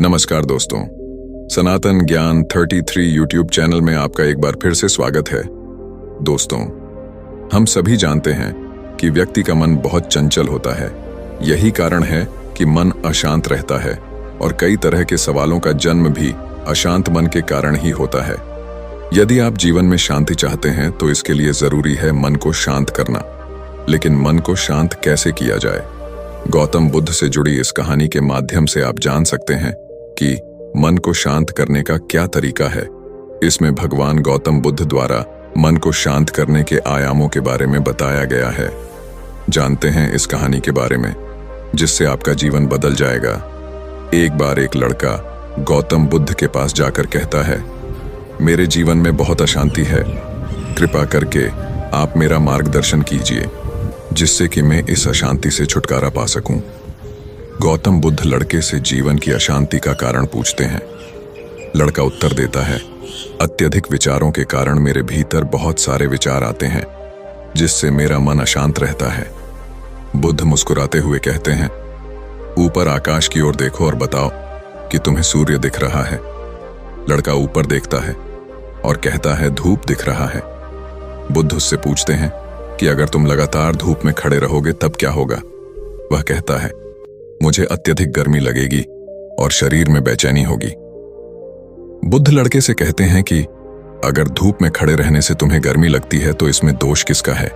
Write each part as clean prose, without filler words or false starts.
नमस्कार दोस्तों, सनातन ज्ञान 33 यूट्यूब चैनल में आपका एक बार फिर से स्वागत है। दोस्तों, हम सभी जानते हैं कि व्यक्ति का मन बहुत चंचल होता है। यही कारण है कि मन अशांत रहता है और कई तरह के सवालों का जन्म भी अशांत मन के कारण ही होता है। यदि आप जीवन में शांति चाहते हैं तो इसके लिए जरूरी है मन को शांत करना। लेकिन मन को शांत कैसे किया जाए? गौतम बुद्ध से जुड़ी इस कहानी के माध्यम से आप जान सकते हैं कि मन को शांत करने का क्या तरीका है। इसमें भगवान गौतम बुद्ध द्वारा मन को शांत करने के आयामों के बारे में बताया गया है। जानते हैं इस कहानी के बारे में, जिससे आपका जीवन बदल जाएगा। एक बार एक लड़का गौतम बुद्ध के पास जाकर कहता है, मेरे जीवन में बहुत अशांति है, कृपा करके आप मेरा मार्गदर्शन कीजिए जिससे कि मैं इस अशांति से छुटकारा पा सकूं। गौतम बुद्ध लड़के से जीवन की अशांति का कारण पूछते हैं। लड़का उत्तर देता है, अत्यधिक विचारों के कारण मेरे भीतर बहुत सारे विचार आते हैं जिससे मेरा मन अशांत रहता है। बुद्ध मुस्कुराते हुए कहते हैं, ऊपर आकाश की ओर देखो और बताओ कि तुम्हें सूर्य दिख रहा है। लड़का ऊपर देखता है और कहता है, धूप दिख रहा है। बुद्ध उससे पूछते हैं कि अगर तुम लगातार धूप में खड़े रहोगे तब क्या होगा? वह कहता है, मुझे अत्यधिक गर्मी लगेगी और शरीर में बेचैनी होगी। बुद्ध लड़के से कहते हैं कि अगर धूप में खड़े रहने से तुम्हें गर्मी लगती है तो इसमें दोष किसका है,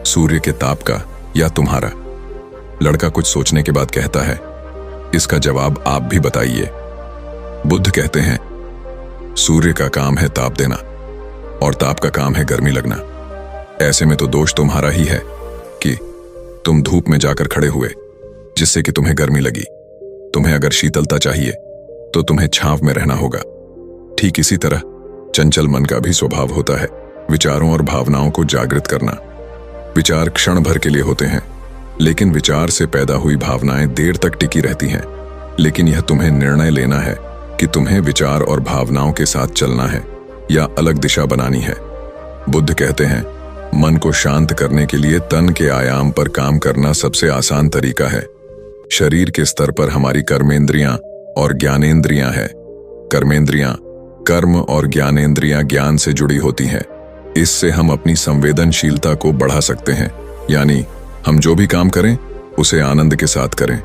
सूर्य के ताप का या तुम्हारा? लड़का कुछ सोचने के बाद कहता है, इसका जवाब आप भी बताइए। बुद्ध कहते हैं, सूर्य का काम है ताप देना और ताप का काम है गर्मी लगना। ऐसे में तो दोष तुम्हारा ही है कि तुम धूप में जाकर खड़े हुए जिससे कि तुम्हें गर्मी लगी। तुम्हें अगर शीतलता चाहिए तो तुम्हें छांव में रहना होगा। ठीक इसी तरह चंचल मन का भी स्वभाव होता है विचारों और भावनाओं को जागृत करना। विचार क्षण भर के लिए होते हैं, लेकिन विचार से पैदा हुई भावनाएं देर तक टिकी रहती हैं। लेकिन यह तुम्हें निर्णय लेना है कि तुम्हें विचार और भावनाओं के साथ चलना है या अलग दिशा बनानी है। बुद्ध कहते हैं, मन को शांत करने के लिए तन के आयाम पर काम करना सबसे आसान तरीका है। शरीर के स्तर पर हमारी कर्मेंद्रियां और ज्ञानेंद्रियां हैं। कर्मेंद्रियां कर्म और ज्ञानेंद्रियां ज्ञान से जुड़ी होती हैं। इससे हम अपनी संवेदनशीलता को बढ़ा सकते हैं, यानी हम जो भी काम करें उसे आनंद के साथ करें।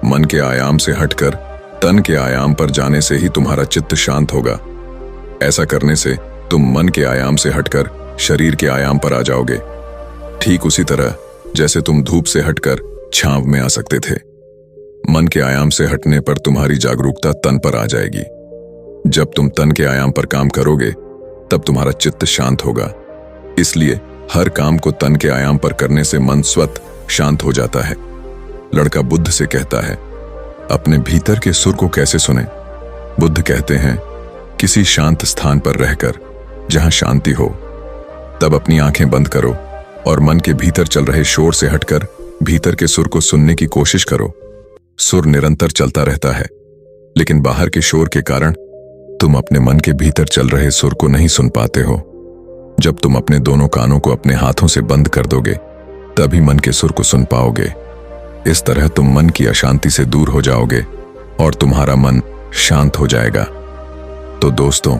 मन के आयाम से हटकर तन के आयाम पर जाने से ही तुम्हारा चित्त शांत होगा। ऐसा करने से तुम मन के आयाम से हटकर शरीर के आयाम पर आ जाओगे, ठीक उसी तरह जैसे तुम धूप से हटकर छांव में आ सकते थे। मन के आयाम से हटने पर तुम्हारी जागरूकता तन पर आ जाएगी। जब तुम तन के आयाम पर काम करोगे तब तुम्हारा चित्त शांत होगा। इसलिए हर काम को तन के आयाम पर करने से मन स्वतः शांत हो जाता है। लड़का बुद्ध से कहता है, अपने भीतर के सुर को कैसे सुने? बुद्ध कहते हैं, किसी शांत स्थान पर रहकर जहां शांति हो, तब अपनी आंखें बंद करो और मन के भीतर चल रहे शोर से हटकर भीतर के सुर को सुनने की कोशिश करो। सुर निरंतर चलता रहता है, लेकिन बाहर के शोर के कारण तुम अपने मन के भीतर चल रहे सुर को नहीं सुन पाते हो। जब तुम अपने दोनों कानों को अपने हाथों से बंद कर दोगे तभी मन के सुर को सुन पाओगे। इस तरह तुम मन की अशांति से दूर हो जाओगे और तुम्हारा मन शांत हो जाएगा। तो दोस्तों,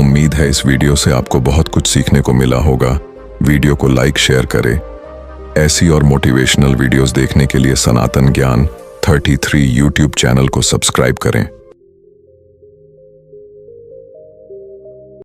उम्मीद है इस वीडियो से आपको बहुत कुछ सीखने को मिला होगा। वीडियो को लाइक शेयर करें। ऐसी और मोटिवेशनल वीडियोस देखने के लिए सनातन ज्ञान 33 यूट्यूब चैनल को सब्सक्राइब करें।